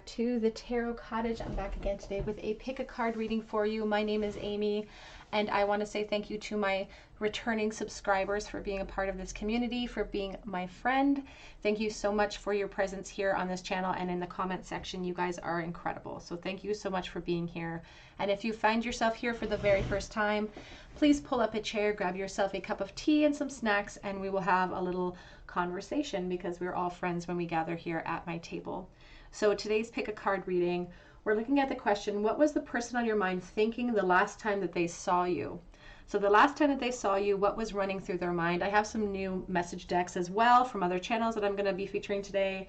back to the Tarot Cottage. I'm back again today with a pick a card reading for you. My name is Amy, and I want to say thank you to my returning subscribers for being a part of this community, for being my friend. Thank you so much for your presence here on this channel and in the comment section. You guys are incredible. So thank you so much for being here. And if you find yourself here for the very first time, please pull up a chair, grab yourself a cup of tea and some snacks, and we will have a little conversation because we're all friends when we gather here at my table. So today's pick a card reading, we're looking at the question, what was the person on your mind thinking the last time that they saw you? So the last time that they saw you, what was running through their mind? I have some new message decks as well from other channels that I'm going to be featuring today.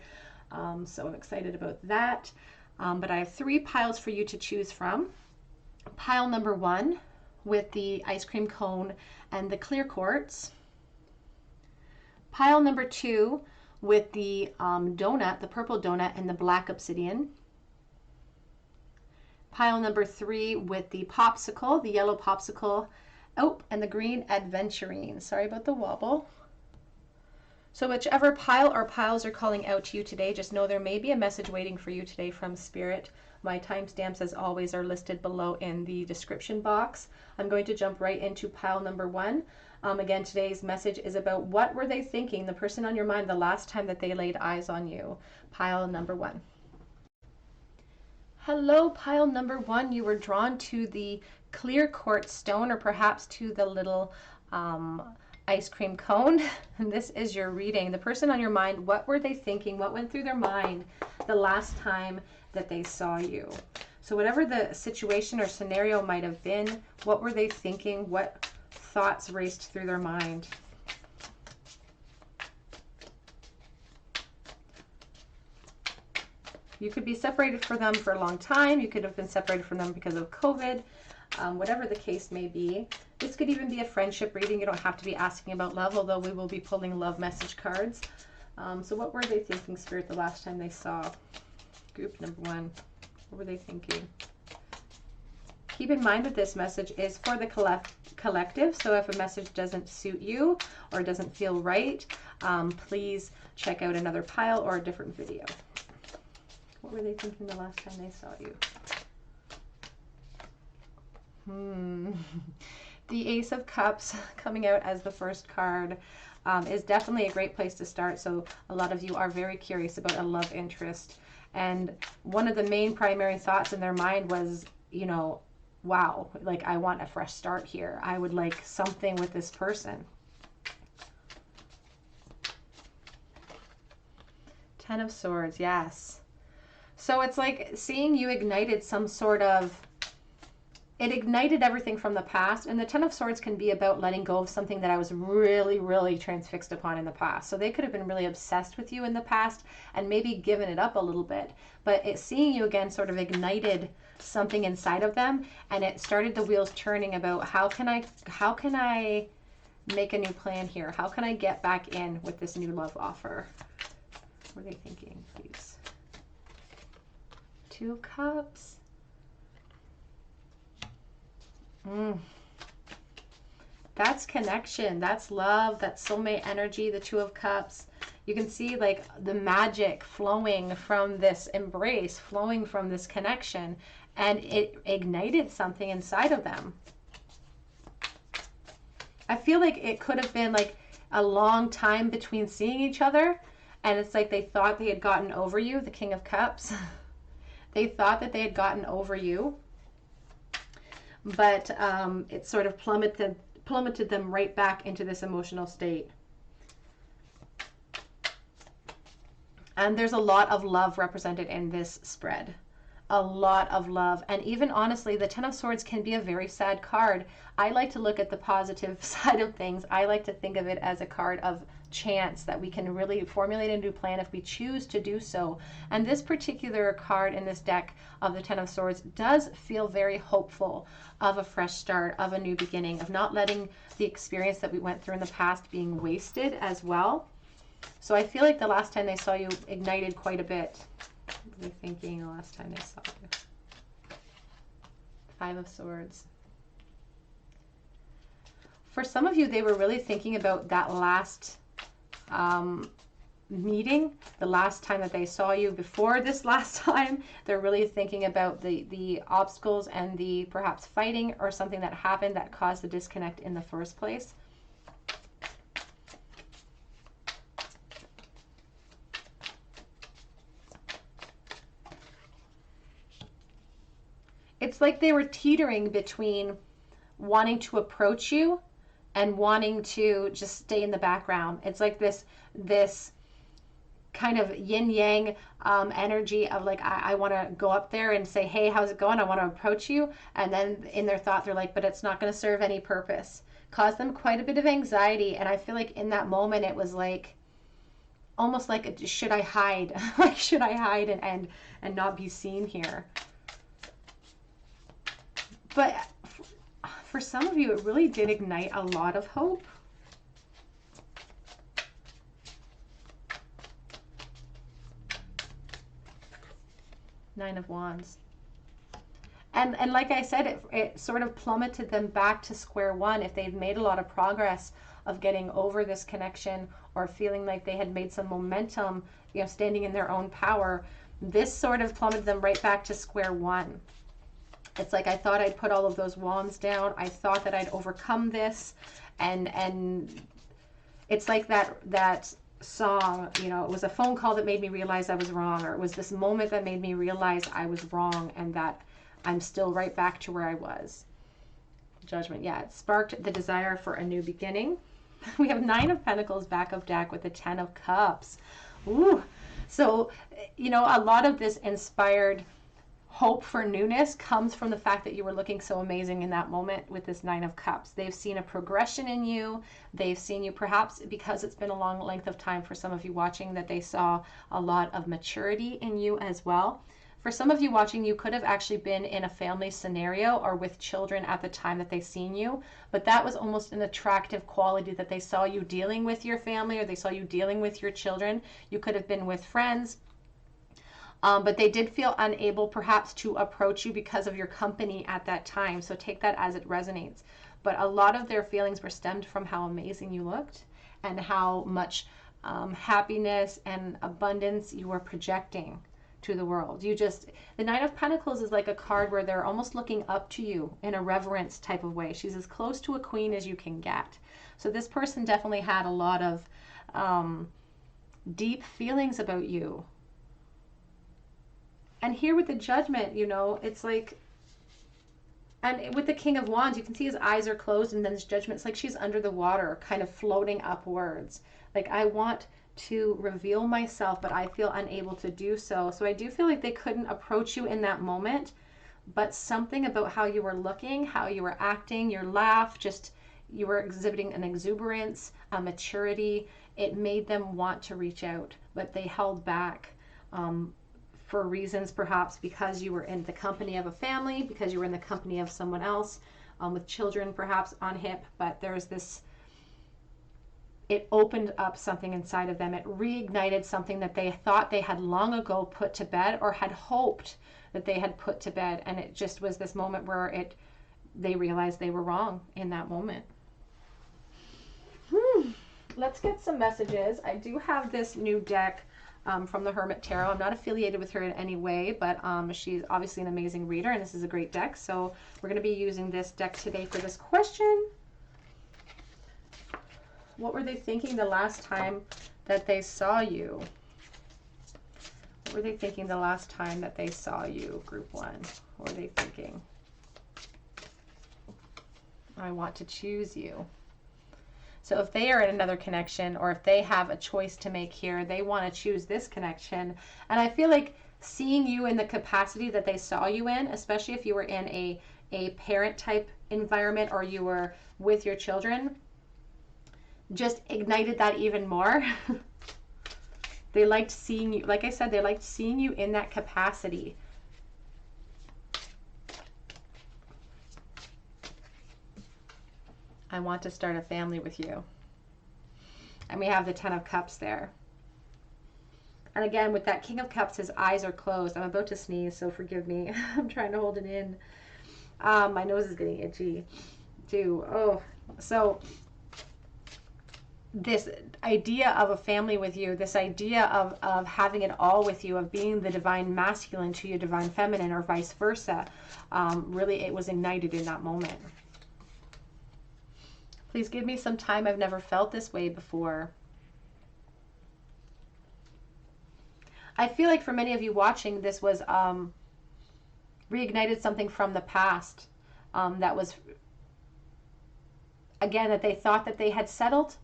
So I'm excited about that. But I have 3 piles for you to choose from. Pile number 1 with the ice cream cone and the clear quartz. Pile number 2 with the donut, the purple donut and the black obsidian. Pile number 3 with the popsicle, the yellow popsicle, and the green adventurine. Sorry about the wobble. So whichever pile or piles are calling out to you today, just know there may be a message waiting for you today from Spirit. My timestamps, as always, are listed below in the description box. I'm going to jump right into pile number 1. Again, today's message is about what were they thinking, the person on your mind, the last time that they laid eyes on you. Pile number 1. Hello, pile number 1. You were drawn to the clear quartz stone, or perhaps to the little ice cream cone. And this is your reading. The person on your mind, what were they thinking? What went through their mind the last time that they saw you? So whatever the situation or scenario might have been, what were they thinking? What thoughts raced through their mind? You could be separated from them for a long time. You could have been separated from them because of COVID. Whatever the case may be. This could even be a friendship reading. You don't have to be asking about love, although we will be pulling love message cards. So what were they thinking, Spirit, the last time they saw group number 1? What were they thinking? Keep in mind that this message is for the collective, so if a message doesn't suit you or doesn't feel right, please check out another pile or a different video. What were they thinking the last time they saw you? The Ace of Cups coming out as the first card is definitely a great place to start. So a lot of you are very curious about a love interest. And one of the main primary thoughts in their mind was, you know, wow, like I want a fresh start here. I would like something with this person. 10 of Swords, yes. So it's like seeing you ignited some sort of, it ignited everything from the past. And the 10 of Swords can be about letting go of something that I was really, really transfixed upon in the past. So they could have been really obsessed with you in the past and maybe given it up a little bit. But seeing you again sort of ignited something inside of them, and it started the wheels turning about how can I make a new plan here? How can I get back in with this new love offer? What are they thinking, please? 2 Cups. That's connection, that's love, that's soulmate energy, the 2 of Cups. You can see like the magic flowing from this embrace, flowing from this connection, and it ignited something inside of them. I feel like it could have been like a long time between seeing each other, and it's like they thought they had gotten over you, the King of Cups. They thought that they had gotten over you, but it sort of plummeted them right back into this emotional state. And there's a lot of love represented in this spread. A lot of love. And even honestly, the 10 of Swords can be a very sad card. I like to look at the positive side of things. I like to think of it as a card of chance, that we can really formulate a new plan if we choose to do so. And this particular card in this deck of the 10 of Swords does feel very hopeful of a fresh start, of a new beginning, of not letting the experience that we went through in the past being wasted as well. So I feel like the last time they saw you ignited quite a bit. What were they thinking the last time they saw you? 5 of Swords. For some of you, they were really thinking about that last meeting, the last time that they saw you before this last time. They're really thinking about the obstacles and the perhaps fighting or something that happened that caused the disconnect in the first place. It's like they were teetering between wanting to approach you and wanting to just stay in the background. It's like this kind of yin yang energy of like, I want to go up there and say, hey, how's it going? I want to approach you. And then in their thought, they're like, but it's not going to serve any purpose. Caused them quite a bit of anxiety. And I feel like in that moment, it was like, almost like, should I hide? Like, should I hide and not be seen here? But for some of you, it really did ignite a lot of hope. Nine of Wands. And like I said, it sort of plummeted them back to square one. If they'd made a lot of progress of getting over this connection or feeling like they had made some momentum, you know, standing in their own power, this sort of plummeted them right back to square one. It's like, I thought I'd put all of those wands down. I thought that I'd overcome this. And it's like that song, you know, it was a phone call that made me realize I was wrong, or it was this moment that made me realize I was wrong and that I'm still right back to where I was. Judgment. Yeah, it sparked the desire for a new beginning. We have Nine of Pentacles back of deck with the Ten of Cups. Ooh. So, you know, a lot of this inspired hope for newness comes from the fact that you were looking so amazing in that moment with this Nine of Cups. They've seen a progression in you. They've seen you, perhaps because it's been a long length of time for some of you watching, that they saw a lot of maturity in you as well. For some of you watching, you could have actually been in a family scenario or with children at the time that they seen you, but that was almost an attractive quality that they saw you dealing with your family, or they saw you dealing with your children. You could have been with friends. But they did feel unable perhaps to approach you because of your company at that time. So take that as it resonates. But a lot of their feelings were stemmed from how amazing you looked and how much happiness and abundance you were projecting to the world. The Nine of Pentacles is like a card where they're almost looking up to you in a reverence type of way. She's as close to a queen as you can get. So this person definitely had a lot of deep feelings about you. And here with the Judgment, you know, it's like, and with the King of Wands, you can see his eyes are closed, and then this Judgment, it's like she's under the water, kind of floating upwards. Like, I want to reveal myself, but I feel unable to do so. So I do feel like they couldn't approach you in that moment, but something about how you were looking, how you were acting, your laugh, just, you were exhibiting an exuberance, a maturity. It made them want to reach out, but they held back. For reasons perhaps because you were in the company of a family, because you were in the company of someone else, with children perhaps on hip, but there's this, it opened up something inside of them. It reignited something that they thought they had long ago put to bed, or had hoped that they had put to bed, and it just was this moment where they realized they were wrong in that moment. Let's get some messages. I do have this new deck from the Hermit Tarot. I'm not affiliated with her in any way, but she's obviously an amazing reader, and this is a great deck. So we're going to be using this deck today for this question. What were they thinking the last time that they saw you? What were they thinking the last time that they saw you, Group 1? What were they thinking? I want to choose you. So if they are in another connection, or if they have a choice to make here, they want to choose this connection. And I feel like seeing you in the capacity that they saw you in, especially if you were in a parent type environment, or you were with your children, just ignited that even more. They liked seeing you, like I said, they liked seeing you in that capacity. I want to start a family with you. And we have the Ten of Cups there. And again, with that King of Cups, his eyes are closed. I'm about to sneeze, so forgive me. I'm trying to hold it in. My nose is getting itchy too. Oh, so this idea of a family with you, this idea of having it all with you, of being the divine masculine to your divine feminine, or vice versa, really it was ignited in that moment. Please give me some time. I've never felt this way before. I feel like for many of you watching, this was reignited something from the past that was, again, that they thought that they had settled.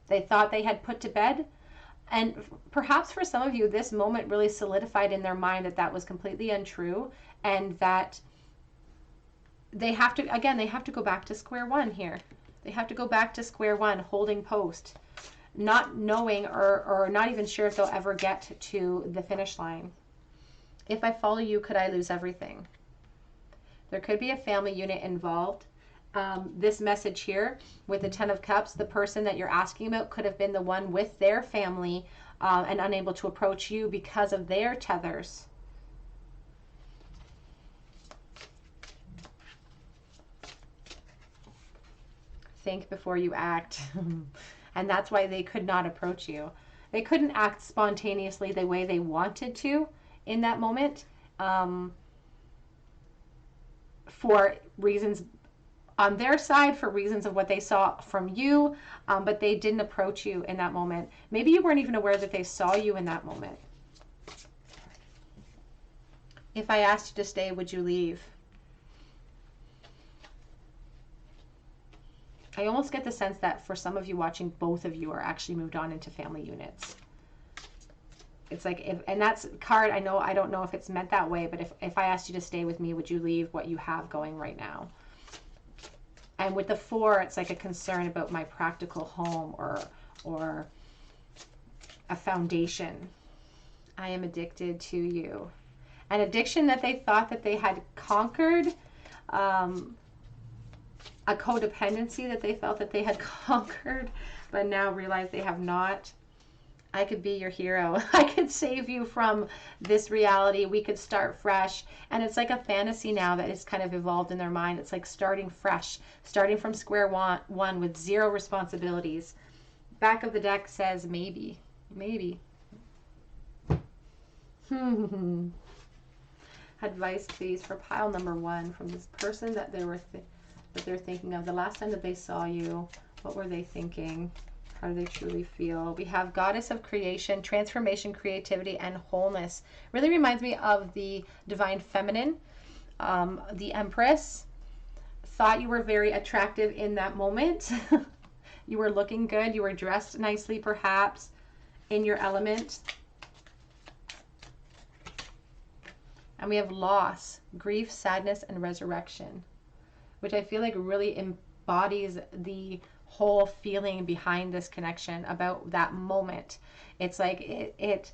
They thought they had put to bed. And perhaps for some of you, this moment really solidified in their mind that that was completely untrue, and that they have to, again, they have to go back to square one here. They have to go back to square one, holding post, not knowing or not even sure if they'll ever get to the finish line. If I follow you, could I lose everything? There could be a family unit involved. This message here with the 10 of Cups, the person that you're asking about could have been the one with their family and unable to approach you because of their tethers. Think before you act. And that's why they could not approach you. They couldn't act spontaneously the way they wanted to in that moment, for reasons on their side, for reasons of what they saw from you, but they didn't approach you in that moment. Maybe you weren't even aware that they saw you in that moment. If I asked you to stay, would you leave? I almost get the sense that for some of you watching, both of you are actually moved on into family units. It's like, and that's card, I don't know if it's meant that way, but if I asked you to stay with me, would you leave what you have going right now? And with the 4, it's like a concern about my practical home or a foundation. I am addicted to you. An addiction that they thought that they had conquered, a codependency that they felt that they had conquered, but now realize they have not. I could be your hero. I could save you from this reality. We could start fresh. And it's like a fantasy now that is kind of evolved in their mind. It's like starting fresh, starting from square one with 0 responsibilities. Back of the deck says maybe. Maybe. Advice, please, for pile number 1 from this person that they're thinking of. The last time that they saw you, what were they thinking? How do they truly feel? We have Goddess of Creation, Transformation, Creativity, and Wholeness. Really reminds me of the Divine Feminine, the Empress. Thought you were very attractive in that moment. You were looking good. You were dressed nicely, perhaps, in your element. And we have loss, grief, sadness, and resurrection, which I feel like really embodies the whole feeling behind this connection about that moment. It's like it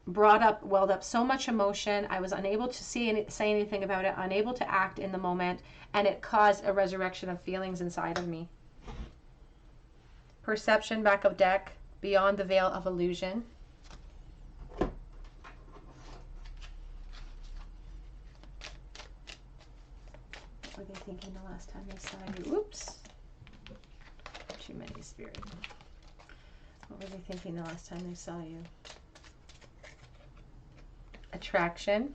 welled up so much emotion. I was unable to say anything about it, unable to act in the moment, and it caused a resurrection of feelings inside of me. Perception, back of deck, beyond the veil of illusion. What were they thinking the last time they saw you? Oops. Too many, Spirit. What were they thinking the last time they saw you? Attraction.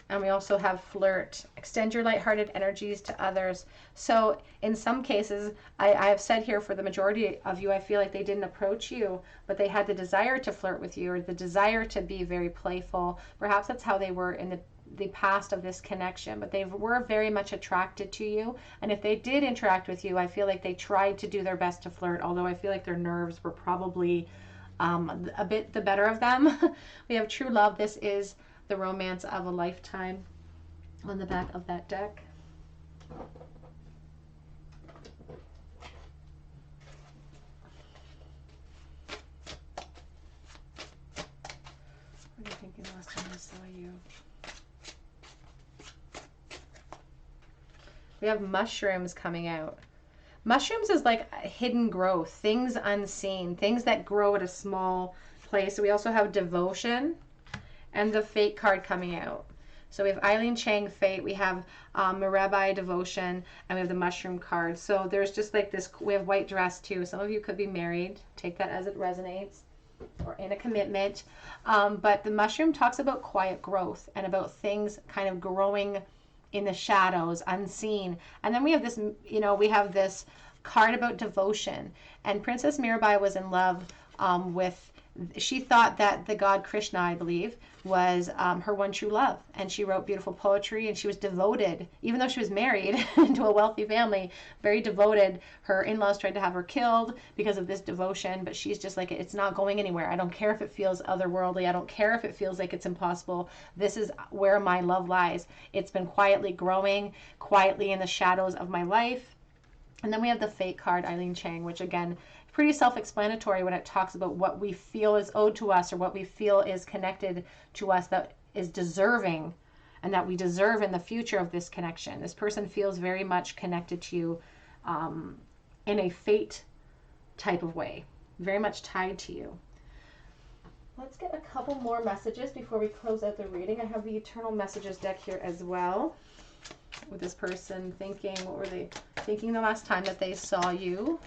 And we also have flirt. Extend your lighthearted energies to others. So in some cases, I have said here, for the majority of you, I feel like they didn't approach you, but they had the desire to flirt with you, or the desire to be very playful. Perhaps that's how they were in the past of this connection, but they were very much attracted to you. And if they did interact with you, I feel like they tried to do their best to flirt, although I feel like their nerves were probably a bit the better of them. We have true love. This is the romance of a lifetime on the back of that deck. What are you thinking last time I saw you? We have mushrooms coming out. Mushrooms is like hidden growth, things unseen, things that grow at a small place. We also have devotion and the Fate card coming out. So we have Eileen Chang, Fate, we have Mirabai, Devotion, and we have the Mushroom card. So there's just like this, we have White Dress too. Some of you could be married. Take that as it resonates, or in a commitment. But the Mushroom talks about quiet growth and about things kind of growing in the shadows, unseen. And then we have this, you know, we have this card about devotion. And Princess Mirabai was in love with, she thought that the god Krishna, I believe, was her one true love. And she wrote beautiful poetry, and she was devoted, even though she was married into a wealthy family, very devoted. Her in-laws tried to have her killed because of this devotion, but she's just like, it's not going anywhere. I don't care if it feels otherworldly. I don't care if it feels like it's impossible. This is where my love lies. It's been quietly growing, quietly in the shadows of my life. And then we have the Fate card, Eileen Chang, which again, pretty self-explanatory when it talks about what we feel is owed to us, or what we feel is connected to us that is deserving, and that we deserve in the future of this connection. This person feels very much connected to you in a fate type of way, very much tied to you. Let's get a couple more messages before we close out the reading. I have the Eternal Messages deck here as well. With this person thinking, what were they thinking the last time that they saw you?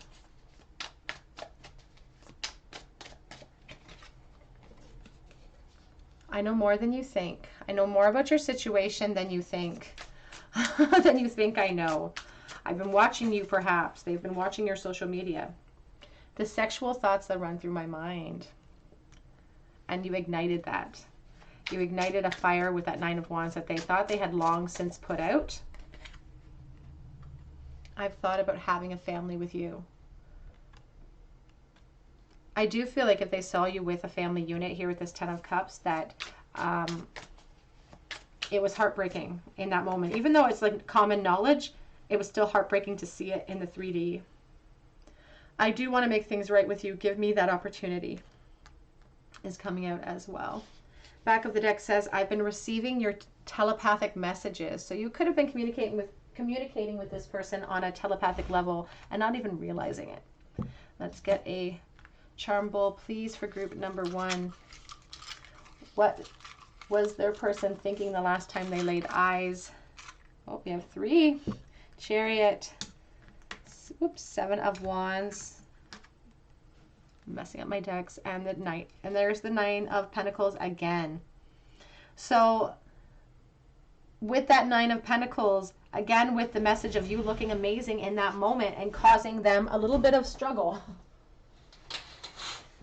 I know more than you think. I know more about your situation than you think. Than you think I know. I've been watching you, perhaps. They've been watching your social media. The sexual thoughts that run through my mind. And you ignited that. You ignited a fire with that Nine of Wands that they thought they had long since put out. I've thought about having a family with you. I do feel like if they saw you with a family unit here with this Ten of Cups, that it was heartbreaking in that moment. Even though it's like common knowledge, it was still heartbreaking to see it in the 3D. I do want to make things right with you. Give me that opportunity is coming out as well. Back of the deck says, I've been receiving your telepathic messages. So you could have been communicating with this person on a telepathic level and not even realizing it. Let's get a charm bowl, please, for group number 1. What was their person thinking the last time they laid eyes? Oh, we have 3. Chariot. Oops, 7 of Wands. Messing up my decks. And the Knight. And there's the 9 of Pentacles again. So with that 9 of Pentacles, again, with the message of you looking amazing in that moment and causing them a little bit of struggle.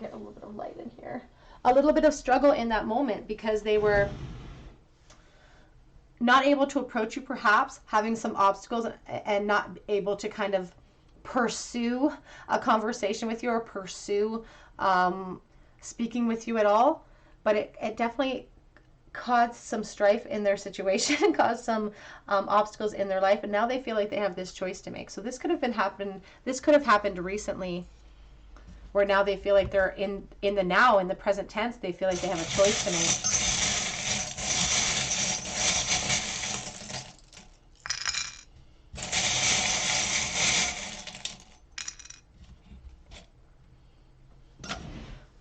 Get a little bit of light in here. A little bit of struggle in that moment because they were not able to approach you, perhaps having some obstacles and not able to kind of pursue a conversation with you or pursue speaking with you at all. But it definitely caused some strife in their situation, caused some obstacles in their life, and now they feel like they have this choice to make. So this could have happened recently, where now they feel like they're in the now, in the present tense, they feel like they have a choice to make.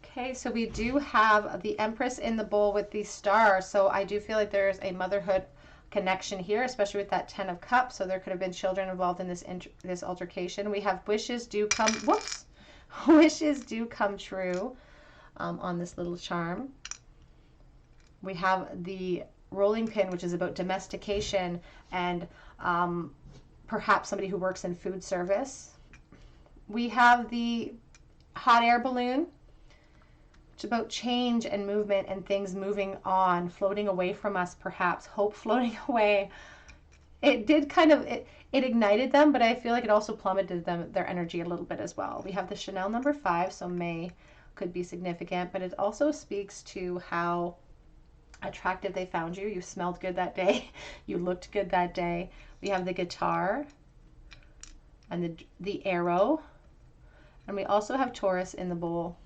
Okay, so we do have the Empress in the bowl with the star. So I do feel like there's a motherhood connection here, especially with that 10 of Cups. So there could have been children involved in this altercation. We have wishes do come, wishes do come true on this little charm. We have the rolling pin, which is about domestication and perhaps somebody who works in food service. We have the hot air balloon. It's about change and movement and things moving on, floating away from us, perhaps. Hope floating away. It did kind of, it ignited them, but I feel like it also plummeted their energy a little bit as well. We have the Chanel number 5, so May could be significant, but it also speaks to how attractive they found you. You smelled good that day. You looked good that day. We have the guitar and the arrow. And we also have Taurus in the bowl.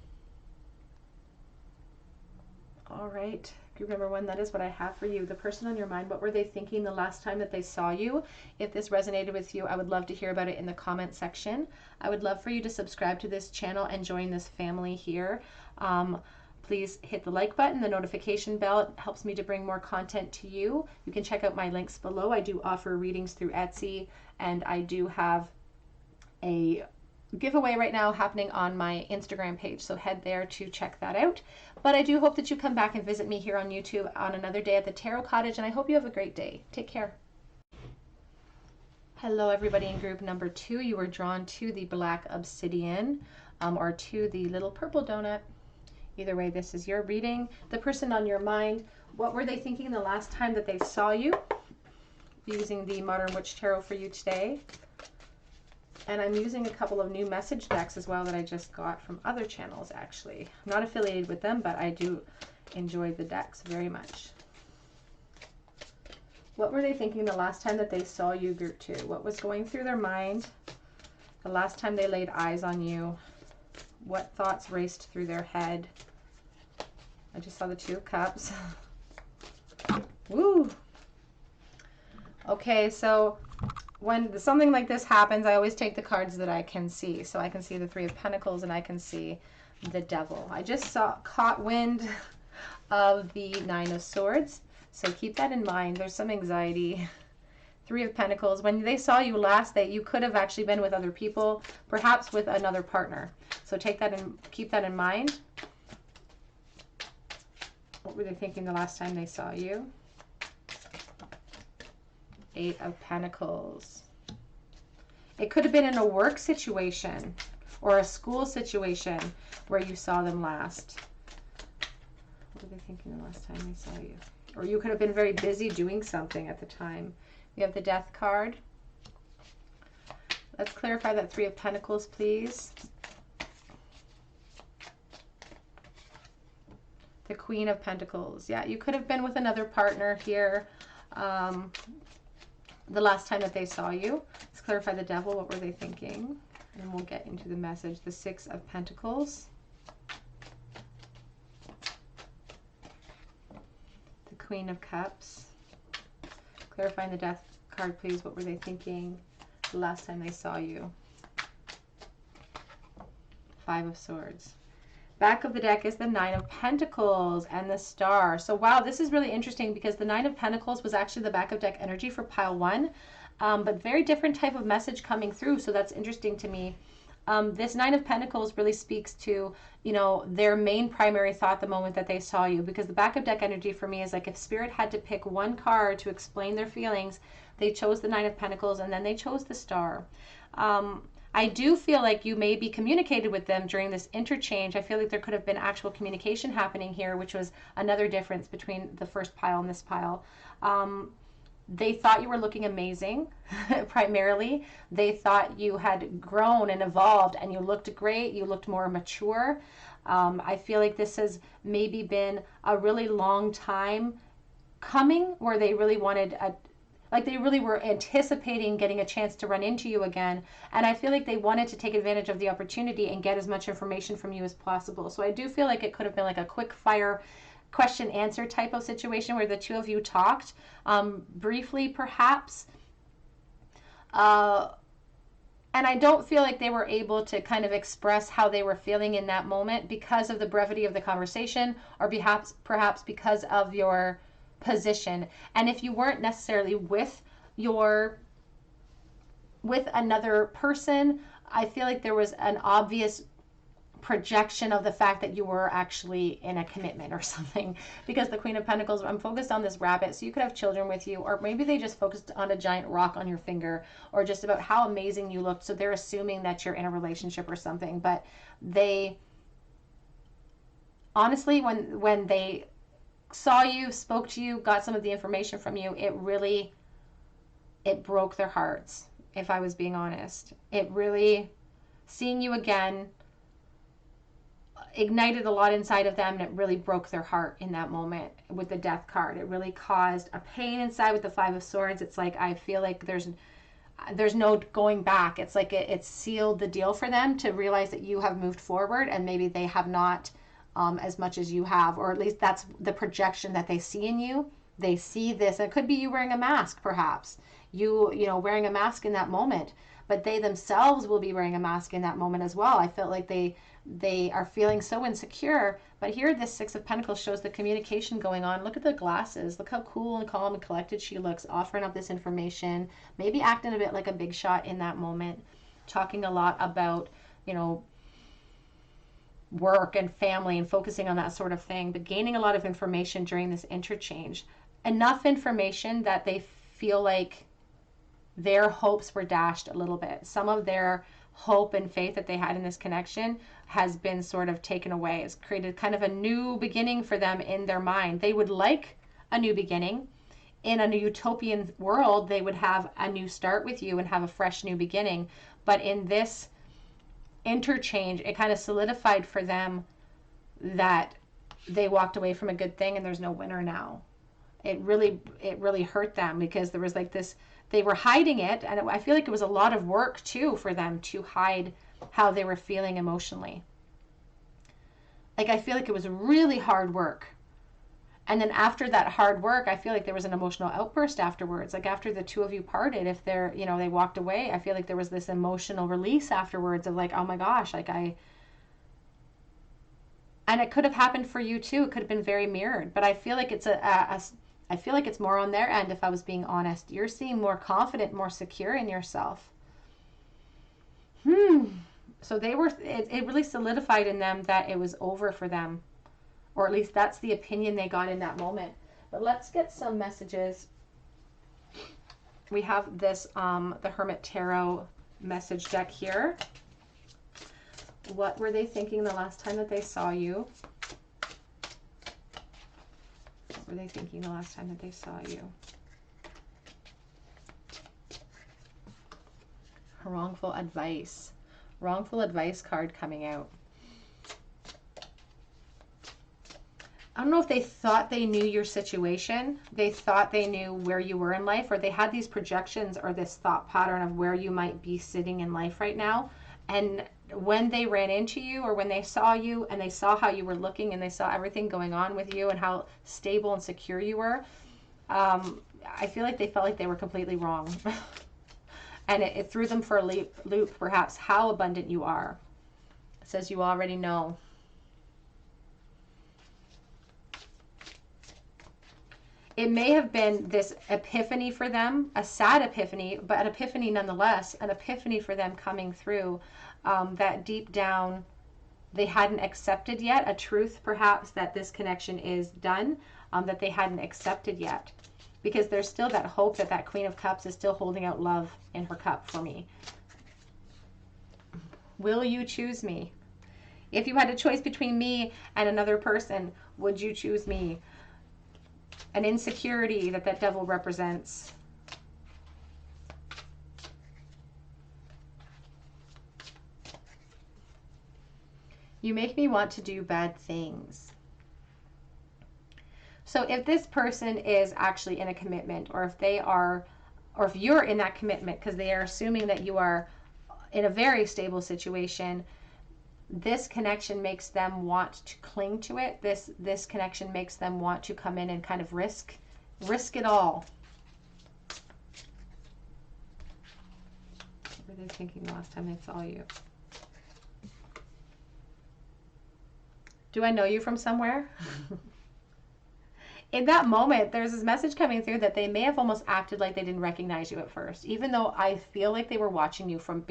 All right, group number 1, that is what I have for you. The person on your mind, what were they thinking the last time that they saw you? If this resonated with you, I would love to hear about it in the comment section. I would love for you to subscribe to this channel and join this family here. please hit the like button, the notification bell. It helps me to bring more content to you. You can check out my links below. I do offer readings through Etsy, and I do have a giveaway right now happening on my Instagram page, so head there to check that out. But I do hope that you come back and visit me here on YouTube on another day at the Tarot Cottage, and I hope you have a great day. Take care. Hello everybody in group number 2. You were drawn to the black obsidian or to the little purple donut. Either way, this is your reading. The person on your mind, what were they thinking the last time that they saw you? Using the Modern Witch Tarot for you today. And I'm using a couple of new message decks as well that I just got from other channels actually. I'm not affiliated with them, but I do enjoy the decks very much. What were they thinking the last time that they saw you, group 2? What was going through their mind the last time they laid eyes on you? What thoughts raced through their head? I just saw the 2 of Cups. Woo! Okay, so when something like this happens, I always take the cards that I can see. So I can see the 3 of Pentacles and I can see the Devil. I just caught wind of the 9 of Swords. So keep that in mind. There's some anxiety. 3 of Pentacles. When they saw you last, you could have actually been with other people, perhaps with another partner. So take that and keep that in mind. What were they thinking the last time they saw you? 8 of Pentacles. It could have been in a work situation or a school situation where you saw them last. What were they thinking the last time they saw you? Or you could have been very busy doing something at the time. We have the Death card. Let's clarify that 3 of Pentacles, please. The Queen of Pentacles. Yeah, you could have been with another partner here. The last time that they saw you. Let's clarify the Devil. What were they thinking? And we'll get into the message. The 6 of Pentacles. The Queen of Cups. Clarifying the Death card, please. What were they thinking the last time they saw you? 5 of Swords. Back of the deck is the 9 of Pentacles and the Star. So wow, this is really interesting because the 9 of Pentacles was actually the back of deck energy for pile 1, but very different type of message coming through. So that's interesting to me. This 9 of Pentacles really speaks to, you know, their main primary thought the moment that they saw you, because the back of deck energy for me is like if Spirit had to pick one card to explain their feelings, they chose the 9 of Pentacles and then they chose the Star. I do feel like you may be communicated with them during this interchange. I feel like there could have been actual communication happening here, which was another difference between the first pile and this pile. They thought you were looking amazing, primarily. They thought you had grown and evolved and you looked great. You looked more mature. I feel like this has maybe been a really long time coming where they really wanted they really were anticipating getting a chance to run into you again. And I feel like they wanted to take advantage of the opportunity and get as much information from you as possible. So I do feel like it could have been like a quick fire question answer type of situation where the 2 of you talked briefly perhaps. And I don't feel like they were able to kind of express how they were feeling in that moment because of the brevity of the conversation, or perhaps because of your position. And if you weren't necessarily with another person, I feel like there was an obvious projection of the fact that you were actually in a commitment or something, because the Queen of Pentacles, I'm focused on this rabbit, so you could have children with you, or maybe they just focused on a giant rock on your finger, or just about how amazing you looked, so they're assuming that you're in a relationship or something. But they honestly, when they saw you, spoke to you, got some of the information from you, it broke their hearts, if I was being honest. It really, seeing you again, ignited a lot inside of them, and it really broke their heart in that moment with the Death card. It really caused a pain inside with the 5 of Swords. It's like, I feel like there's no going back. It's like it sealed the deal for them to realize that you have moved forward, and maybe they have not as much as you have, or at least that's the projection that they see in you. They see this, and it could be you wearing a mask, perhaps. You know, wearing a mask in that moment, but they themselves will be wearing a mask in that moment as well. I felt like they are feeling so insecure. But here, this Six of Pentacles shows the communication going on. Look at the glasses. Look how cool and calm and collected she looks, offering up this information, maybe acting a bit like a big shot in that moment, talking a lot about, you know, work and family and focusing on that sort of thing, but gaining a lot of information during this interchange. Enough information that they feel like their hopes were dashed a little bit. Some of their hope and faith that they had in this connection has been sort of taken away. It's created kind of a new beginning for them in their mind. They would like a new beginning. In a utopian world, they would have a new start with you and have a fresh new beginning. But in this interchange, it kind of solidified for them that they walked away from a good thing and there's no winner now. It really hurt them, because there was like this, they were hiding it, and I feel like it was a lot of work too for them to hide how they were feeling emotionally. Like, I feel like it was really hard work. And then after that hard work, I feel like there was an emotional outburst afterwards. Like, after the two of you parted, if they're, you know, they walked away, I feel like there was this emotional release afterwards of like, oh my gosh, like and it could have happened for you too. It could have been very mirrored, but I feel like it's I feel like it's more on their end, if I was being honest. You're seeing more confident, more secure in yourself. So they were, it really solidified in them that it was over for them. Or at least that's the opinion they got in that moment. But let's get some messages. We have this, the Hermit Tarot message deck here. What were they thinking the last time that they saw you? What were they thinking the last time that they saw you? Wrongful advice. Wrongful advice card coming out. I don't know if they thought they knew your situation. They thought they knew where you were in life, or they had these projections or this thought pattern of where you might be sitting in life right now. And when they ran into you, or when they saw you and they saw how you were looking and they saw everything going on with you and how stable and secure you were, I feel like they felt like they were completely wrong. And it threw them for a loop, perhaps, how abundant you are. It says you already know. It may have been this epiphany for them, a sad epiphany, but an epiphany nonetheless, an epiphany for them coming through, that deep down they hadn't accepted yet, a truth perhaps that this connection is done, that they hadn't accepted yet. Because there's still that hope that that Queen of Cups is still holding out love in her cup for me. Will you choose me? If you had a choice between me and another person, would you choose me? An insecurity that that devil represents. You make me want to do bad things. So if this person is actually in a commitment, or if they are, or if you're in that commitment, because they are assuming that you are in a very stable situation, this connection makes them want to cling to it. This connection makes them want to come in and kind of risk it all. What were they thinking the last time they saw you? Do I know you from somewhere? In that moment, there's this message coming through that they may have almost acted like they didn't recognize you at first, even though I feel like they were watching you from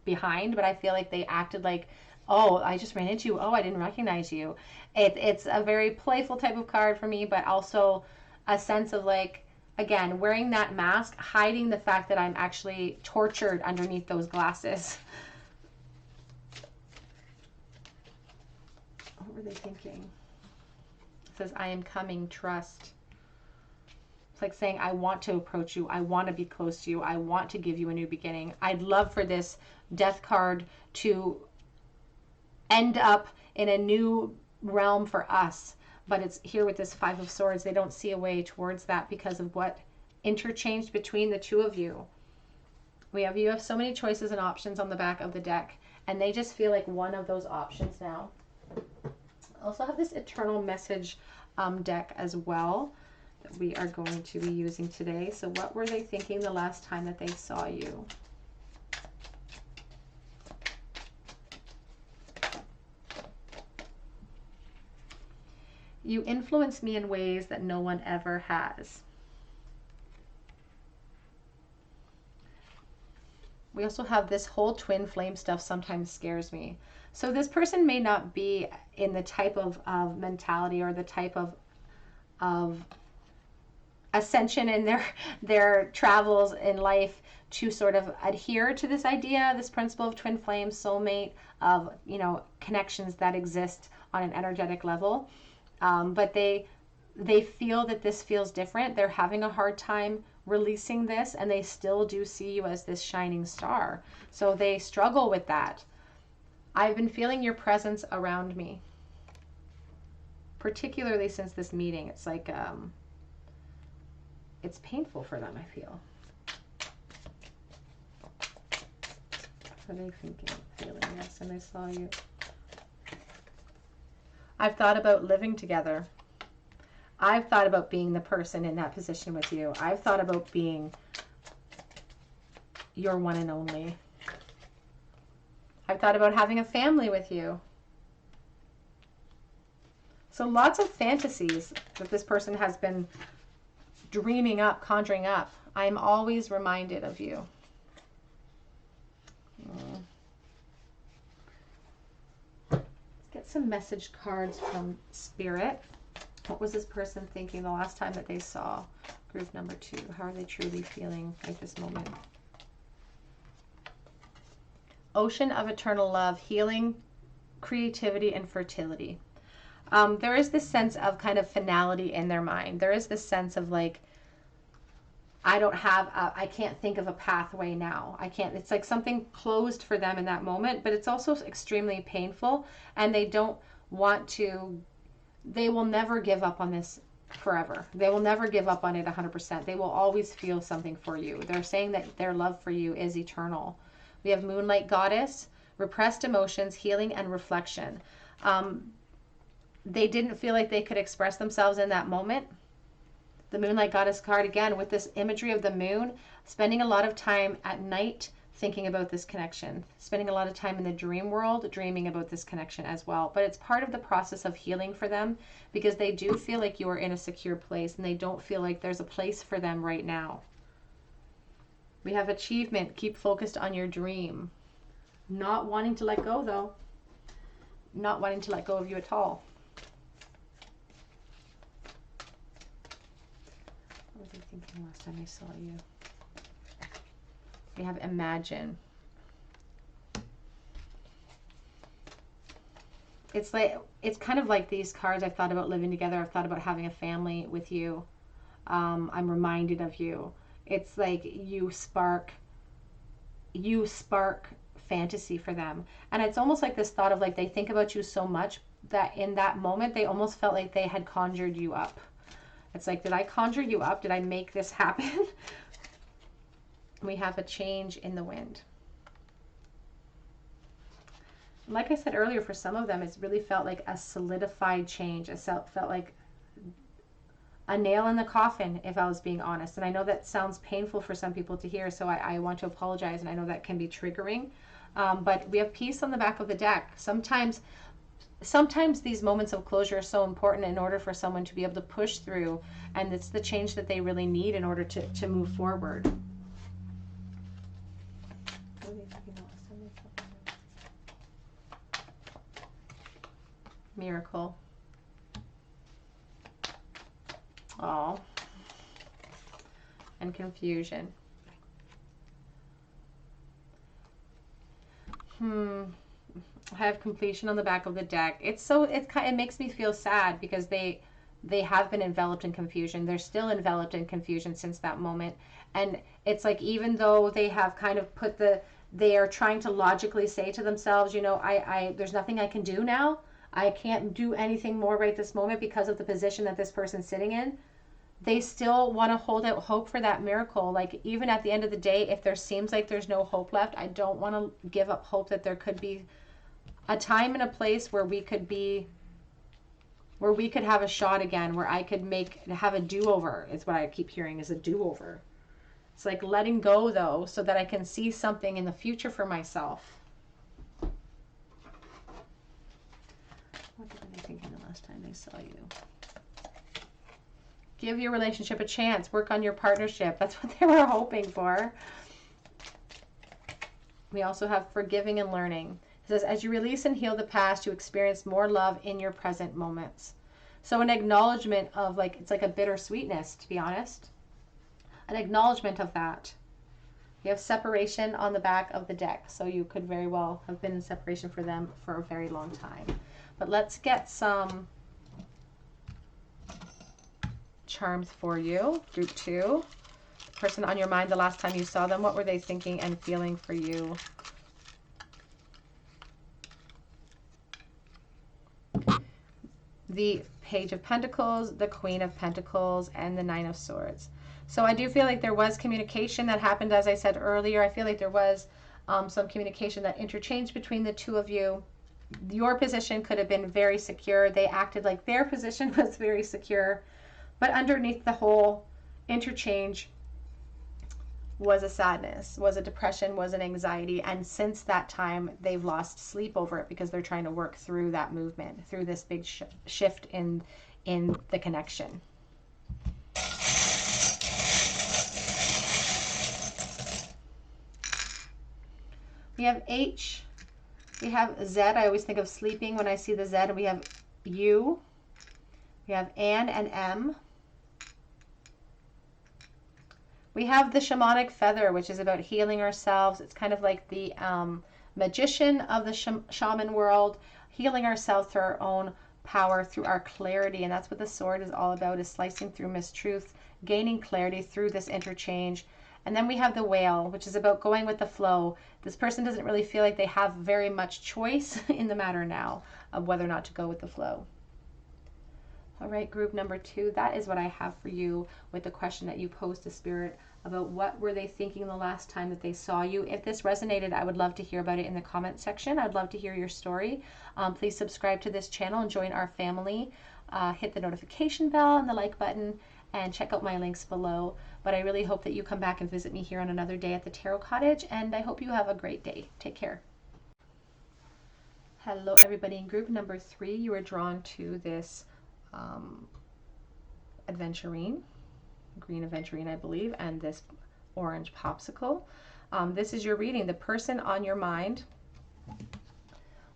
behind, but I feel like they acted like, oh, I just ran into you. Oh, I didn't recognize you. It's a very playful type of card for me, but also a sense of like, again, wearing that mask, hiding the fact that I'm actually tortured underneath those glasses. What were they thinking? It says, I am coming, trust. It's like saying, I want to approach you. I want to be close to you. I want to give you a new beginning. I'd love for this death card to end up in a new realm for us. But it's here with this Five of Swords. They don't see a way towards that because of what interchanged between the two of you. You have so many choices and options on the back of the deck, and they just feel like one of those options now. I also have this Eternal Message deck as well. that we are going to be using today. So what were they thinking the last time that they saw you? You influence me in ways that no one ever has. We also have this whole twin flame stuff sometimes scares me. So this person may not be in the type of mentality or the type of ascension in their travels in life to sort of adhere to this idea, this principle of twin flame, soulmate, of, you know, connections that exist on an energetic level. But they feel that this feels different. They're having a hard time releasing this, and they still do see you as this shining star. So they struggle with that. I've been feeling your presence around me, particularly since this meeting. It's like, it's painful for them, I feel. What are they thinking, feeling? Yes, and I saw you. I've thought about living together. I've thought about being the person in that position with you. I've thought about being your one and only. I've thought about having a family with you. So lots of fantasies that this person has been dreaming up, conjuring up. I'm always reminded of you. Let's get some message cards from Spirit. What was this person thinking the last time that they saw group number 2? How are they truly feeling at this moment? Ocean of eternal love, healing, creativity, and fertility. There is this sense of kind of finality in their mind. There is this sense of like, I can't think of a pathway now. It's like something closed for them in that moment, but it's also extremely painful, and they don't want to, they will never give up on this forever. They will never give up on it 100%. They will always feel something for you. They're saying that their love for you is eternal. We have Moonlight Goddess, repressed emotions, healing, and reflection. They didn't feel like they could express themselves in that moment. The Moonlight Goddess card, again, with this imagery of the moon, spending a lot of time at night thinking about this connection, spending a lot of time in the dream world dreaming about this connection as well. But it's part of the process of healing for them, because they do feel like you are in a secure place, and they don't feel like there's a place for them right now. We have achievement, keep focused on your dream. Not wanting to let go, though. Not wanting to let go of you at all. What was I thinking last time I saw you? We have imagine. It's like, it's kind of like these cards. I've thought about living together. I've thought about having a family with you. I'm reminded of you. It's like you spark fantasy for them. And it's almost like this thought of like, they think about you so much that in that moment, they almost felt like they had conjured you up. It's like, did I conjure you up? Did I make this happen? We have a change in the wind. Like I said earlier, for some of them, it's really felt like a solidified change. It felt like a nail in the coffin, if I was being honest. And I know that sounds painful for some people to hear, so I want to apologize, and I know that can be triggering. But we have peace on the back of the deck. Sometimes these moments of closure are so important in order for someone to be able to push through, and it's the change that they really need in order to move forward. Miracle. Oh. And confusion. I have completion on the back of the deck. It makes me feel sad, because they have been enveloped in confusion. They're still enveloped in confusion since that moment. And it's like, even though they have kind of they are trying to logically say to themselves, you know, there's nothing I can do now. I can't do anything more right this moment because of the position that this person's sitting in. They still want to hold out hope for that miracle. Like, even at the end of the day, if there seems like there's no hope left, I don't want to give up hope that there could be a time and a place where we could be where we could have a shot again, where I could have a do-over, is what I keep hearing, is a do-over. It's like letting go, though, so that I can see something in the future for myself. What were they thinking the last time they saw you? Give your relationship a chance. Work on your partnership. That's what they were hoping for. We also have forgiving and learning. It says, as you release and heal the past, you experience more love in your present moments. So an acknowledgement of, like, it's like a bittersweetness, to be honest. An acknowledgement of that. You have separation on the back of the deck. So you could very well have been in separation for them for a very long time. But let's get some charms for you. Group 2. The person on your mind the last time you saw them, what were they thinking and feeling for you? The Page of Pentacles, the Queen of Pentacles, and the Nine of Swords. So I do feel like there was communication that happened, as I said earlier. I feel like there was some communication that interchanged between the two of you. Your position could have been very secure. They acted like their position was very secure. But underneath the whole interchange was a sadness, was a depression, was an anxiety. And since that time, they've lost sleep over it because they're trying to work through that movement, through this big shift in the connection. We have H. We have Z. I always think of sleeping when I see the Z. We have U. We have An and M. We have the shamanic feather, which is about healing ourselves. It's kind of like the magician of the shaman world, healing ourselves through our own power, through our clarity. And that's what the sword is all about, is slicing through mistruth, gaining clarity through this interchange. And then we have the whale, which is about going with the flow. This person doesn't really feel like they have very much choice in the matter now of whether or not to go with the flow. All right, group number 2, that is what I have for you with the question that you posed to Spirit about what were they thinking the last time that they saw you. If this resonated, I would love to hear about it in the comment section. I'd love to hear your story. Please subscribe to this channel and join our family. Hit the notification bell and the like button and check out my links below. But I really hope that you come back and visit me here on another day at the Tarot Cottage, and I hope you have a great day. Take care. Hello, everybody. In group number 3, you were drawn to this aventurine, green aventurine, I believe, and this orange popsicle. This is your reading. The person on your mind,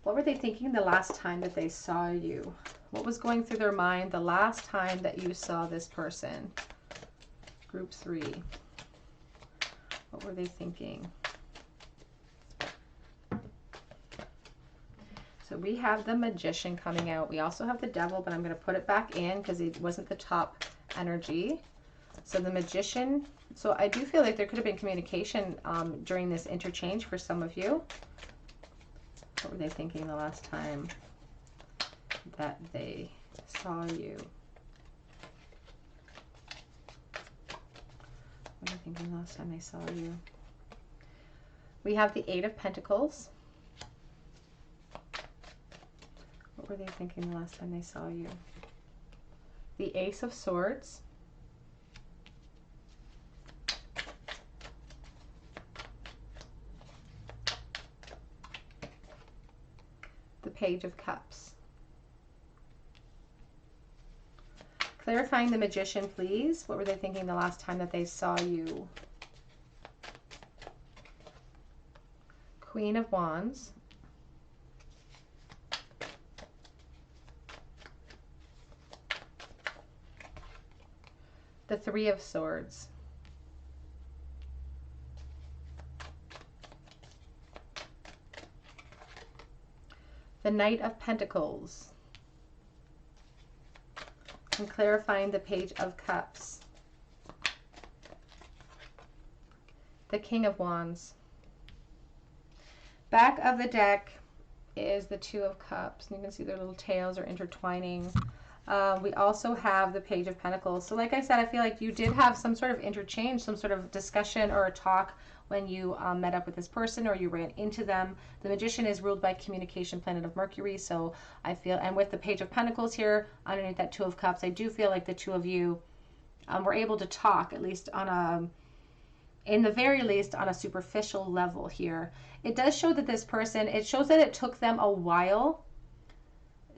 what were they thinking the last time that they saw you? What was going through their mind the last time that you saw this person? Group 3. What were they thinking? So we have the Magician coming out. We also have the Devil, but I'm going to put it back in because it wasn't the top energy. So the Magician. So I do feel like there could have been communication during this interchange for some of you. What were they thinking the last time that they saw you? What were they thinking the last time they saw you? We have the 8 of Pentacles. What were they thinking the last time they saw you? The Ace of Swords. The Page of Cups. Clarifying the Magician, please. What were they thinking the last time that they saw you? Queen of Wands. The 3 of Swords. The Knight of Pentacles. And clarifying the Page of Cups. The King of Wands. Back of the deck is the 2 of Cups. And you can see their little tails are intertwining. We also have the Page of Pentacles. So like I said, I feel like you did have some sort of interchange, some sort of discussion or a talk when you met up with this person or you ran into them. The Magician is ruled by communication planet of Mercury. So I feel, and with the Page of Pentacles here underneath that Two of Cups, I do feel like the two of you were able to talk, at least on a, in the very least, on a superficial level here. It does show that this person, it shows that it took them a while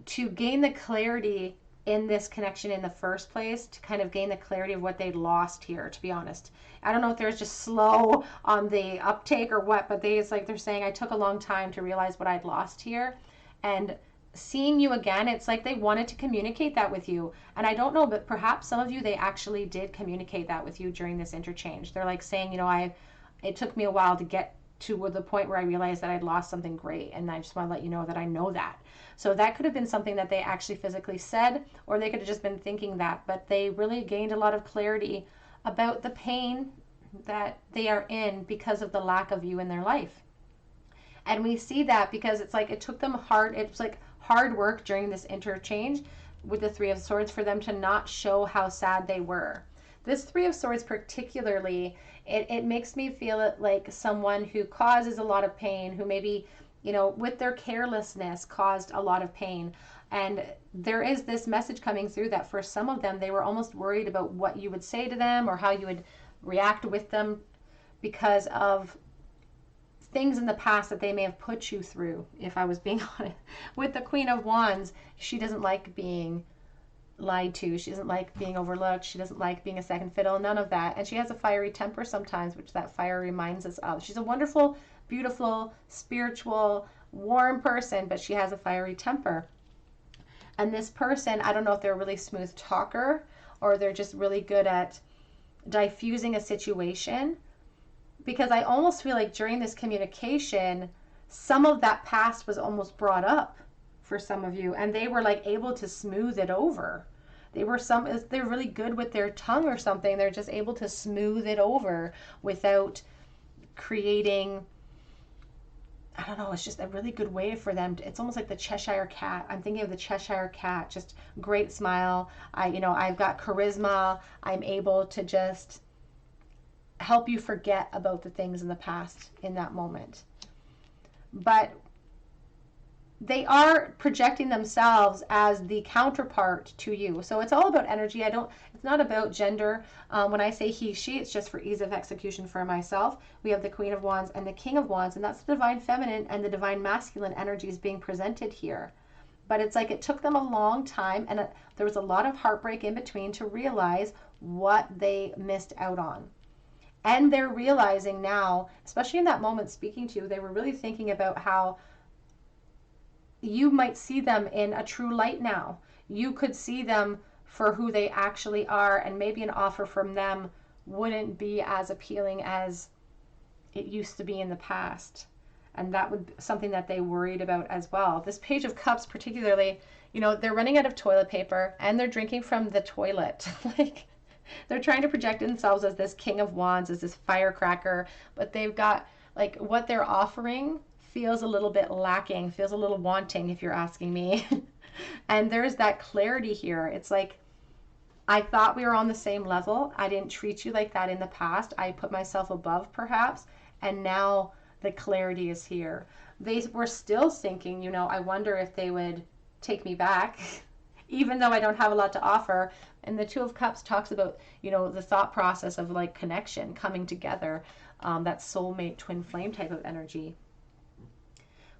to gain the clarity in this connection in the first place, to kind of gain the clarity of what they'd lost here, to be honest. I don't know if they're just slow on the uptake or what, but it's like they're saying, I took a long time to realize what I'd lost here. And seeing you again, it's like they wanted to communicate that with you. And I don't know, but perhaps some of you, they actually did communicate that with you during this interchange. They're like saying, you know, it took me a while to get to the point where I realized that I'd lost something great. And I just want to let you know that I know that. So that could have been something that they actually physically said, or they could have just been thinking that, but they really gained a lot of clarity about the pain that they are in because of the lack of you in their life. And we see that because it's like it took them it's like hard work during this interchange with the Three of Swords for them to not show how sad they were. This Three of Swords particularly, it makes me feel like someone who causes a lot of pain, who maybe, you know, with their carelessness caused a lot of pain. And there is this message coming through that for some of them, they were almost worried about what you would say to them or how you would react with them because of things in the past that they may have put you through, if I was being honest. With the Queen of Wands, she doesn't like being lied to. She doesn't like being overlooked. She doesn't like being a second fiddle, none of that. And she has a fiery temper sometimes, which that fire reminds us of. She's a wonderful, beautiful, spiritual, warm person, but she has a fiery temper. And this person, I don't know if they're a really smooth talker or they're just really good at diffusing a situation, because I almost feel like during this communication, some of that past was almost brought up for some of you, and they were like able to smooth it over. They're really good with their tongue or something. They're just able to smooth it over without creating, I don't know, it's just a really good way for them it's almost like the Cheshire Cat. I'm thinking of the Cheshire Cat, just great smile. I've got charisma. I'm able to just help you forget about the things in the past in that moment. But they are projecting themselves as the counterpart to you. So it's all about energy. It's not about gender. When I say he, she, it's just for ease of execution for myself. We have the Queen of Wands and the King of Wands, and that's the divine feminine and the divine masculine energies being presented here. But it's like it took them a long time, and there was a lot of heartbreak in between to realize what they missed out on. And they're realizing now, especially in that moment speaking to you, they were really thinking about how you might see them in a true light now. You could see them for who they actually are, and maybe an offer from them wouldn't be as appealing as it used to be in the past. And that would be something that they worried about as well. This Page of Cups particularly, you know, they're running out of toilet paper and they're drinking from the toilet. Like, they're trying to project themselves as this King of Wands, as this firecracker, but they've got, like, what they're offering feels a little bit lacking, feels a little wanting, if you're asking me. And there's that clarity here. It's like, I thought we were on the same level. I didn't treat you like that in the past. I put myself above, perhaps, and now the clarity is here. They were still thinking, you know, I wonder if they would take me back, even though I don't have a lot to offer. And the Two of Cups talks about, you know, the thought process of like connection, coming together, that soulmate twin flame type of energy.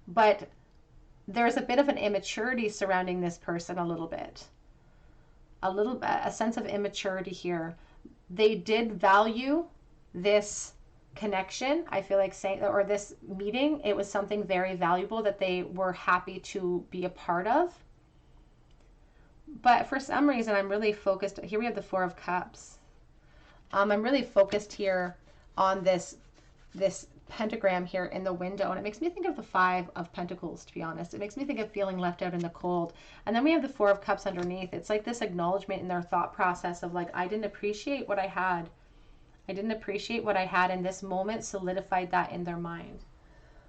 But there's a bit of an immaturity surrounding this person, a sense of immaturity here. They did value this connection. I feel like saying, or this meeting, it was something very valuable that they were happy to be a part of. But for some reason, I'm really focused. Here we have the Four of Cups. I'm really focused here on this pentagram here in the window, and it makes me think of the Five of Pentacles, to be honest. It makes me think of feeling left out in the cold. And then we have the Four of Cups underneath. It's like this acknowledgement in their thought process of like, I didn't appreciate what I had. I didn't appreciate what I had, and this moment solidified that in their mind.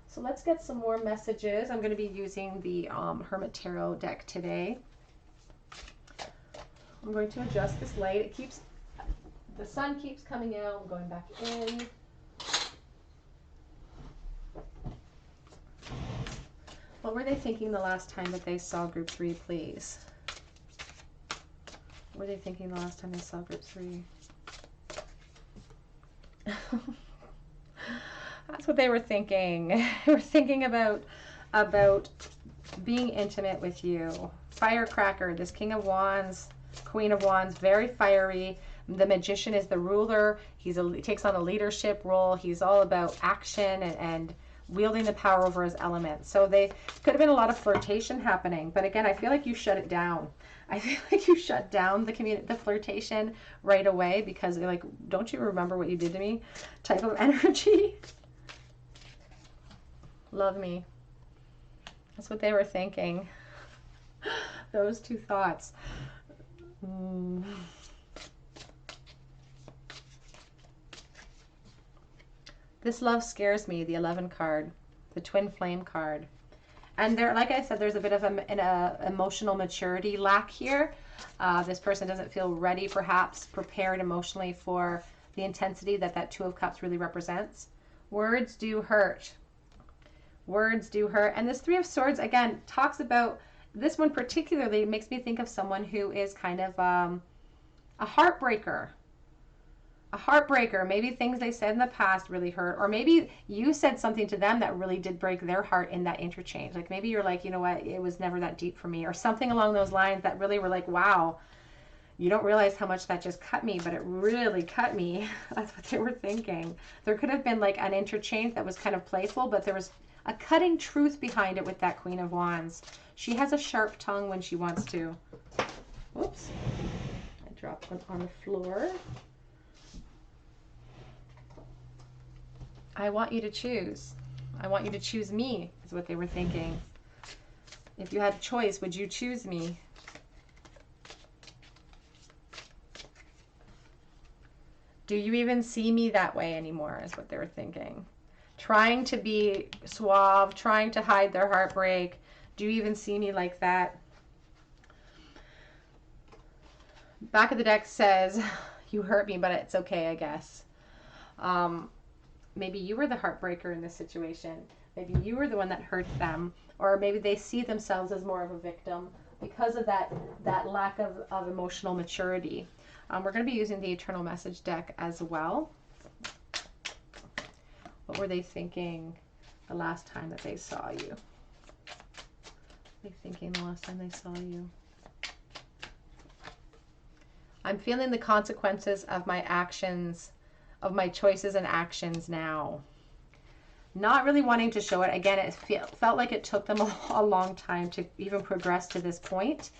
So let's get some more messages. I'm going to be using the Hermit Tarot deck today. I'm going to adjust this light. The sun keeps coming out. I'm going back in. What were they thinking the last time that they saw group 3, please? What were they thinking the last time they saw group 3? That's what they were thinking. They were thinking about being intimate with you. Firecracker, this King of Wands, Queen of Wands, very fiery. The Magician is the ruler. He takes on a leadership role. He's all about action and wielding the power over his element. So they could have been a lot of flirtation happening. But again, I feel like you shut it down. I feel like you shut down the flirtation right away because they're like, don't you remember what you did to me? Type of energy. Love me. That's what they were thinking. Those two thoughts. This love scares me, the 11 card, the twin flame card. And there, like I said, there's a bit of an emotional maturity lack here. This person doesn't feel ready, perhaps prepared emotionally for the intensity that 2 of Cups really represents. Words do hurt. Words do hurt. And this 3 of Swords, again, talks about, this one particularly makes me think of someone who is kind of a heartbreaker. A heartbreaker. Maybe things they said in the past really hurt, or maybe you said something to them that really did break their heart in that interchange. Like maybe you're like, you know what, it was never that deep for me, or something along those lines that really were like, wow, you don't realize how much that just cut me, but it really cut me. That's what they were thinking. There could have been like an interchange that was kind of playful, but there was a cutting truth behind it with that Queen of Wands. She has a sharp tongue when she wants to. Whoops. I dropped one on the floor. I want you to choose. I want you to choose me, is what they were thinking. If you had a choice, would you choose me? Do you even see me that way anymore, is what they were thinking. Trying to be suave, trying to hide their heartbreak. Do you even see me like that? Back of the deck says, you hurt me, but it's okay, I guess. Maybe you were the heartbreaker in this situation. Maybe you were the one that hurt them. Or maybe they see themselves as more of a victim because of that lack of emotional maturity. We're going to be using the Eternal Message deck as well. What were they thinking the last time that they saw you? What were they thinking the last time they saw you? I'm feeling the consequences of my actions, of my choices and actions now. Not really wanting to show it. Again, it felt like it took them a long time to even progress to this point.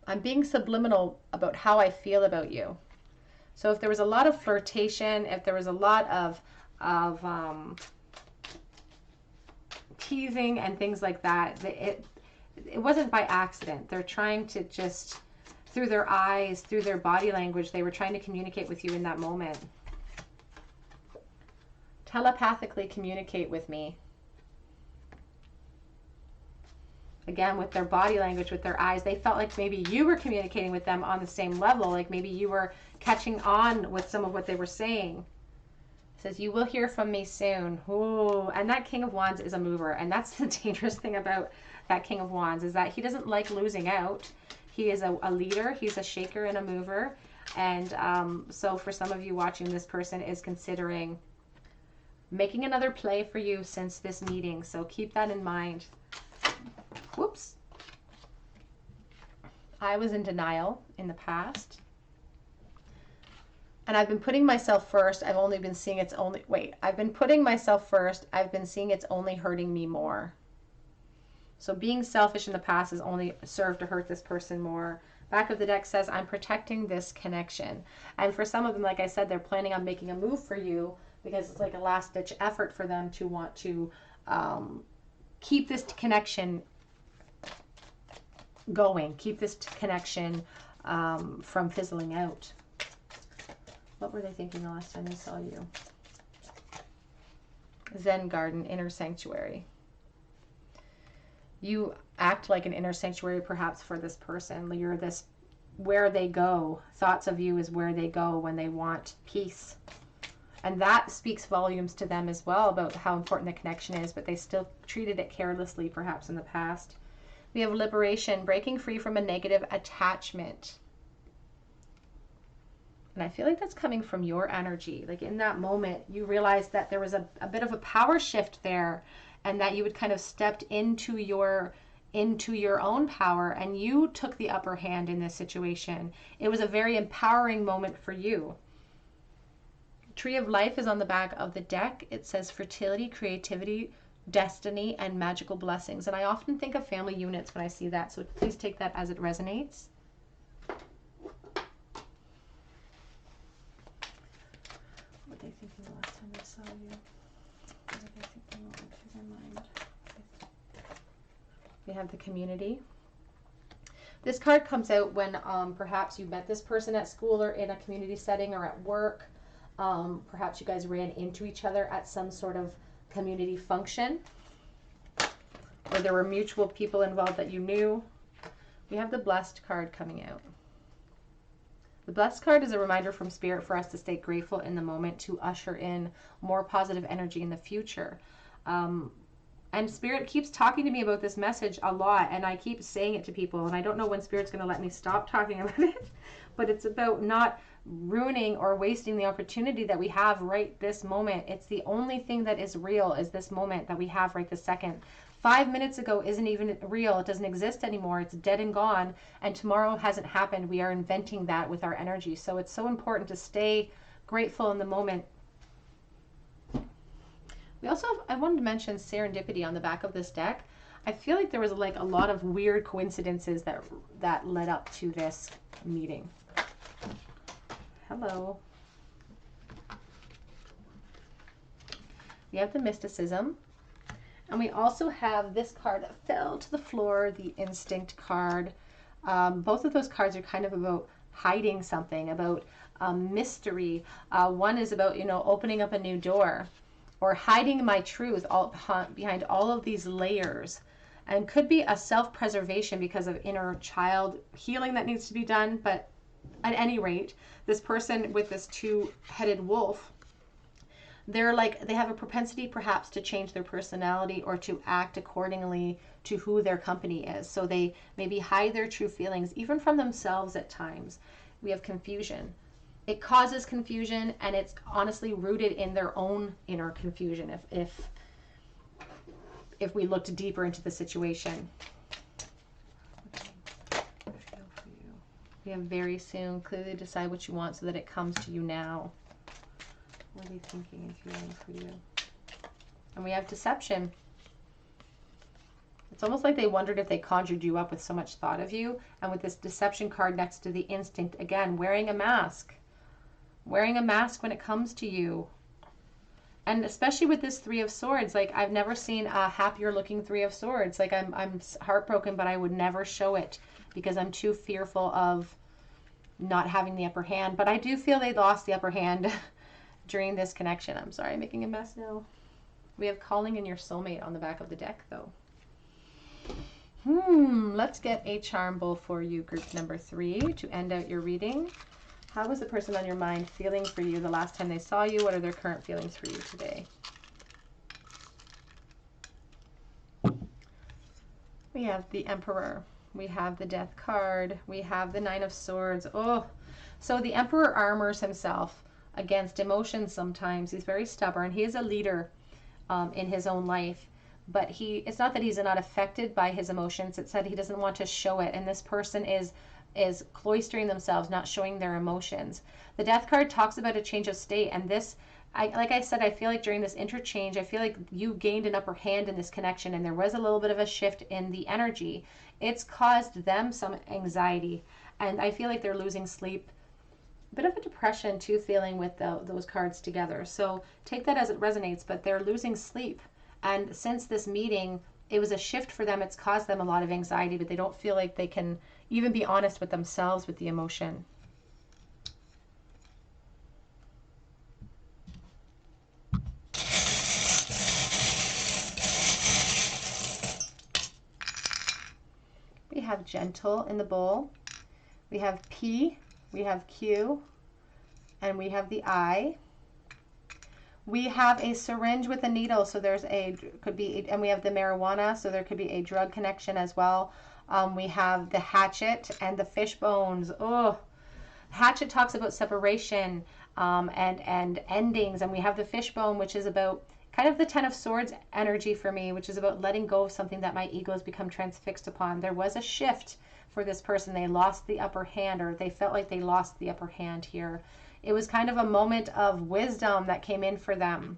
I'm being subliminal about how I feel about you. So if there was a lot of flirtation, if there was a lot of teasing and things like that, it wasn't by accident. They're trying to just, through their eyes, through their body language, they were trying to communicate with you in that moment. Telepathically communicate with me. Again, with their body language, with their eyes, they felt like maybe you were communicating with them on the same level, like maybe you were catching on with some of what they were saying. It says, you will hear from me soon. Ooh, and that King of Wands is a mover, and that's the dangerous thing about that King of Wands, is that he doesn't like losing out. He is a leader, he's a shaker and a mover, and so for some of you watching, this person is considering making another play for you since this meeting, so keep that in mind. Whoops. I was in denial in the past. And I've been putting myself first. I've only been seeing it's only, I've been putting myself first. I've been seeing it's only hurting me more. So being selfish in the past has only served to hurt this person more. Back of the deck says, I'm protecting this connection. And for some of them, like I said, they're planning on making a move for you because it's like a last ditch effort for them to want to keep this connection going, keep this connection from fizzling out. What were they thinking the last time they saw you? Zen garden, inner sanctuary. You act like an inner sanctuary perhaps for this person. You're this, where they go. Thoughts of you is where they go when they want peace. And that speaks volumes to them as well about how important the connection is, but they still treated it carelessly perhaps in the past. We have liberation, breaking free from a negative attachment. And I feel like that's coming from your energy. Like in that moment, you realized that there was a bit of a power shift there, and that you had kind of stepped into your own power, and you took the upper hand in this situation. It was a very empowering moment for you. Tree of Life is on the back of the deck. It says fertility, creativity, destiny, and magical blessings. And I often think of family units when I see that, so please take that as it resonates. What were they thinking the last time they saw you? What were they thinking what went through their mind? We have the community. This card comes out when perhaps you met this person at school or in a community setting or at work. Perhaps you guys ran into each other at some sort of community function, or there were mutual people involved that you knew. We have the Blessed card coming out. The Blessed card is a reminder from Spirit for us to stay grateful in the moment, to usher in more positive energy in the future. And Spirit keeps talking to me about this message a lot, and I keep saying it to people, and I don't know when Spirit's going to let me stop talking about it, but it's about not ruining or wasting the opportunity that we have right this moment. It's the only thing that is real, is this moment that we have right this second. 5 minutes ago isn't even real. It doesn't exist anymore. It's dead and gone, and tomorrow hasn't happened. We are inventing that with our energy. So it's so important to stay grateful in the moment. We also have, I wanted to mention serendipity on the back of this deck. I feel like there was like a lot of weird coincidences that led up to this meeting. Hello. We have the mysticism. And we also have this card that fell to the floor, the instinct card. Both of those cards are kind of about hiding something, about mystery. One is about, opening up a new door, or hiding my truth behind all of these layers. And could be a self-preservation because of inner child healing that needs to be done. But at any rate, this person with this two-headed wolf, they have a propensity perhaps to change their personality or to act accordingly to who their company is. So they maybe hide their true feelings, even from themselves at times. We have confusion. It causes confusion, and it's honestly rooted in their own inner confusion if we looked deeper into the situation. We have very soon. Clearly decide what you want so that it comes to you now. What are they thinking and feeling for you? And we have deception. It's almost like they wondered if they conjured you up with so much thought of you. And with this deception card next to the instinct, again, wearing a mask. Wearing a mask when it comes to you. And especially with this Three of Swords, like I've never seen a happier looking Three of Swords. Like I'm heartbroken, but I would never show it because I'm too fearful of not having the upper hand. But I do feel they lost the upper hand during this connection. I'm sorry, I'm making a mess now. We have calling in your soulmate on the back of the deck though. Let's get a charm bowl for you, group number 3, to end out your reading. How was the person on your mind feeling for you the last time they saw you? What are their current feelings for you today? We have the Emperor. We have the Death card. We have the Nine of Swords. Oh, so the Emperor armors himself against emotions sometimes. He's very stubborn. He is a leader in his own life. But it's not that he's not affected by his emotions. It's that he doesn't want to show it. And this person is cloistering themselves, not showing their emotions. The Death card talks about a change of state, and this, like I said, I feel like during this interchange, I feel like you gained an upper hand in this connection, and there was a little bit of a shift in the energy. It's caused them some anxiety, and I feel like they're losing sleep. A bit of a depression too, feeling with those cards together. So take that as it resonates, but they're losing sleep. And since this meeting, it was a shift for them. It's caused them a lot of anxiety, but they don't feel like they can even be honest with themselves with the emotion. We have gentle in the bowl. We have P, we have Q, and we have the I. We have a syringe with a needle, so there's and we have the marijuana, so there could be a drug connection as well. We have the hatchet and the fish bones. Oh, hatchet talks about separation and endings, and we have the fishbone, which is about kind of the Ten of Swords energy for me, which is about letting go of something that my ego has become transfixed upon. There was a shift for this person. They lost the upper hand, or they felt like they lost the upper hand here. It was kind of a moment of wisdom that came in for them,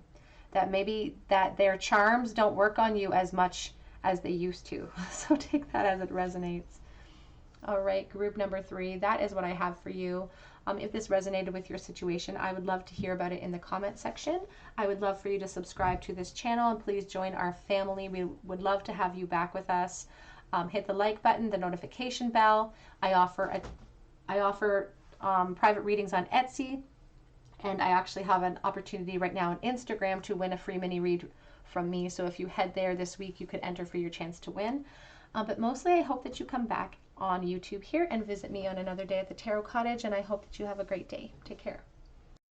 that maybe that their charms don't work on you as much as they used to. So take that as it resonates. All right, group number 3, that is what I have for you. If this resonated with your situation, I would love to hear about it in the comment section. I would love for you to subscribe to this channel, and please join our family. We would love to have you back with us. Hit the like button, the notification bell. I offer private readings on Etsy, and I actually have an opportunity right now on Instagram to win a free mini read from me. So if you head there this week, you could enter for your chance to win. But mostly I hope that you come back on YouTube here and visit me on another day at the Tarot Cottage, and I hope that you have a great day. Take care.